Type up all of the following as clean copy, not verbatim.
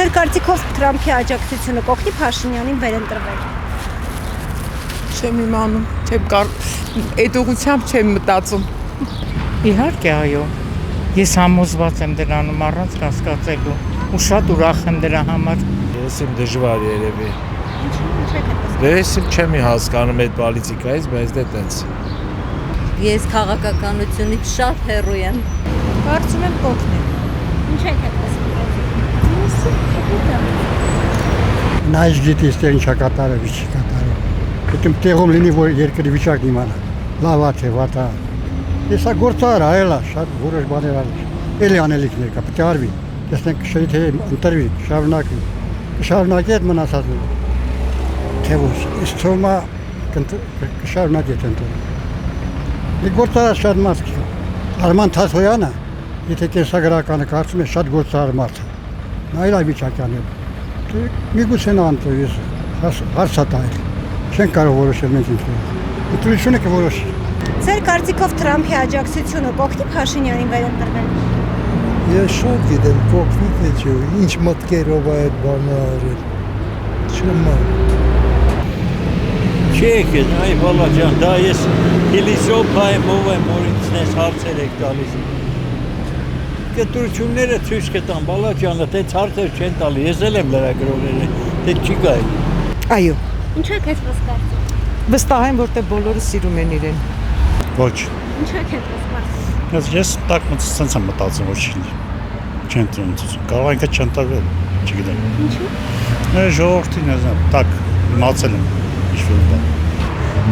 Ձեր կարծիքով Թրամփի աջակցությունը կօգնի Փաշինյանին վերընտրվել։ Չեմ իմանում, այդ ուղղությամբ չեմ մտածում։ Իհարկե, այո։ Ես համոզված եմ դրանում առանց կասկածելու ու շատ ուրախ եմ դրա համար։ Ես եմ դժվար երևի։ Ինչ եք հետո։ Ես չեմ հասկանում այդ պոլիտիկայից, բայց դե տենց։ Ես քաղաքականությունից շատ հեռու եմ։ Կարծում եմ կօգնի։ Ինչ եք հետո։ Նայես գիտես թե ինչա կատարը, ինչի կատարը։ Պետք է տեղում լինի, որ երկրի վիճակն իմանա։ Լավ է թե վատ է։ Եսա գործար այլա, շատ որոշ բաներ ալի։ Էլի անելիքներ կա, պետք է արվի։ Տեսնենք շեյ թե ընտրվի, շարունակվի։ Շարունակի այդ մնացածը։ Թե ոչ, իսկ թողնա կշարունակի այդ ընտրվի։ Դե գործարը շատ մարդ կա։ Արման Թասոյանը, եթե կենսագրականը կարծում է շատ գործար մարդ է։ Նա իր վիճական է։ Միգուցե նա ընտրվի, ես հարցատայել։ Չեն կարող որոշել մենք ինչ-որ։ Ընտրությունը կորոշի։ Ձեր կարծիքով Թրամփի աջակցությունը կօգնի Փաշինյանին վերընտրվել։ Ես շատ գիտեմ կօգնի թե չէ, ինչ մտքերով է այդ բանը արել։ Չեմ Չեք, այ բալա ջան, դա ես փիլիսոփա եմ, ով եմ, որ ինձնես հարցեր եք տալիս։ Կտրությունները ցույց կտան, բալա ջանը, թե հարցեր չեն տալի, ես էլ եմ լրագրողները, թե չի գայ։ Այո, Ինչ եք հետո կարծում։ վստահ եմ, որտեղ բոլորը սիրում են իրեն։ Ոչ։ Ինչ եք հետո կարծում։ Ես տակ մտածած եմ մտածում ոչ չեն տրոնցում։ Կարող ինքը չընտրվել, չգիտեմ։ Ինչու։ Ժողովրդին ասեմ, տակ մացել եմ ինչ-որ բան։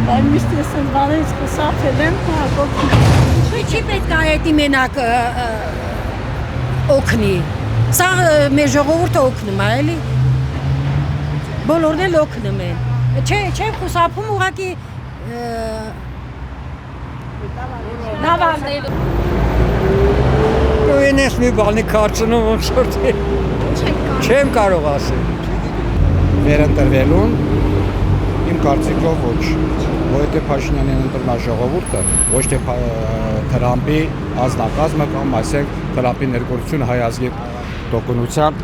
Բայց միշտ ես այն բաներից խուսափել եմ, կօգնի։ Չի պետք է այդ մենակ օգնի։ Սա մեր ժողովուրդը օգնում է, էլի։ Բոլորն էլ օգնում են։ Չէ, խուսափում ուղղակի նավալել։ Դու ես մի բանի կարծնում ոնց որ չեմ կարող ասել։ Վերընտրվելուն իմ կարծիքով ոչ, որովհետև Փաշինյանին ընտրնա ժողովուրդը, ոչ թե Թրամփի ազնագազմը կամ ասենք Թրամփի ներկայությունը հայ ազգի տոկունության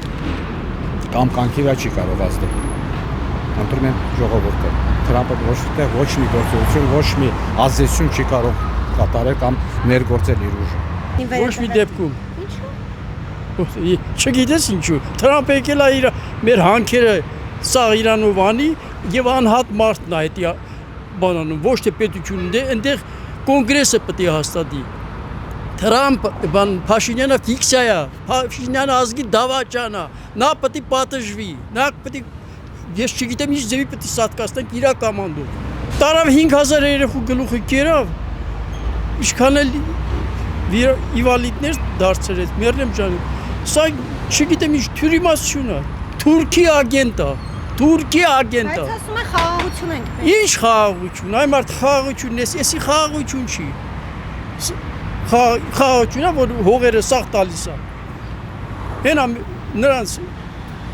կամ կյանքի վրա չի կարող ազդել։ Ընտրում են ժողովուրդը։ Թրամփը ոչ մի գործողություն, ոչ մի ազդեցություն չի կարող կատարել կամ ներգործել իր ուժը։ Ոչ մի դեպքում։ Ինչու։ Չգիտես ինչու։ Թրամփը եկել է իր մեր հանքերը սա Իրանով անի եւ անհատ մարդն է դա բանանում ոչ թե պետությունն է այնտեղ կոնգրեսը պետք է հաստատի Թրամփ բան Փաշինյանը ֆիքսիա է Փաշինյանը ազգի դավաճան է նա պետք է պատժվի նա պետք է ես չգիտեմ ինչ ձևի պետք է սատկացնենք իր կամանդով տարավ 5000 երեխու գլուխը կերավ ինչքան էլ իվալիդներ դարձրեց մերնեմ ջան սա չգիտեմ ինչ թյուրիմացություն է Թուրքի ագենտ է Բայց ասում է խաղաղություն ենք պետք։ Ինչ խաղաղություն, այ մարդ խաղաղությունն է, էսի խաղաղություն չի։ Խաղաղությունն է, որ հողերը սաղ տալիս է։ Հենա նրանց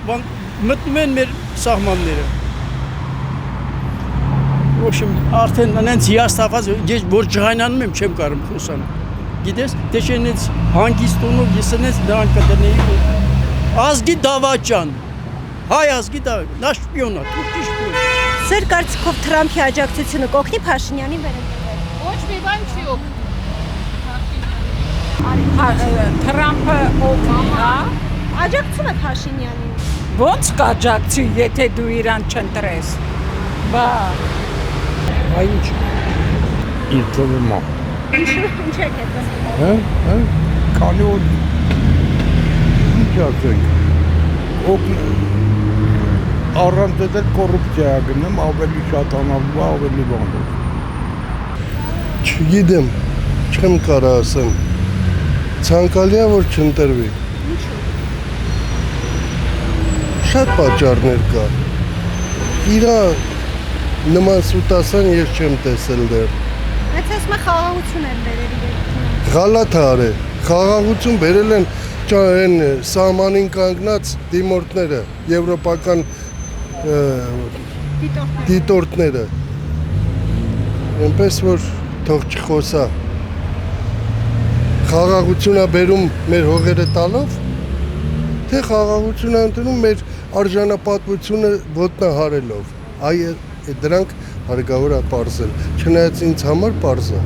մտնում են մեր սահմանները։ Ոչմ արդեն նրանց հիաստափած, ես որ ջղայնանում եմ, չեմ կարող խոսանալ։ Գիտես, թե չենից հանգիստ տոնով ես նրանց դրան կդնեի ազգի դավաճան։ Հայ ազգի դա նա շպիոն է, թուրքի շպիոն։ Ձեր կարծիքով Թրամփի աջակցությունը կօգնի Փաշինյանին վերընտրվել։ Ոչ մի բան չի օգնում։ Թրամփը օգնում է։ Աջակցում է Փաշինյանին։ Ոնց կաջակցի, եթե դու իրան չընտրես։ Բա Ինչ։ Իր թողումա։ Ինչ եք հետո։ Քանի որ ինչ ասենք։ Առանց դա կոռուպցիա գնում ավելի շատանալու ավելի բան։ Չգիտեմ, չեմ կարող ասեմ։ Ցանկալի է որ չընտրվի։ Շատ պատճառներ կա։ Իրա նման սուտասան ես չեմ տեսել դեռ։ Բայց ասում է խաղաղություն են բերել իրեն։ Գալաթ արե, խաղաղություն բերել են այն սահմանին կանգնած դիմորդները, եվրոպական դիտորդները։ Այնպես որ թող չխոսա։ Խաղաղություն է բերում մեր հողերը տալով։ թե խաղաղություն ընդունում մեր արժանապատվությունը ոտնահարելով։ Այ դրանք հարկավոր է պարզել։ Չնայած ինձ համար պարզ է։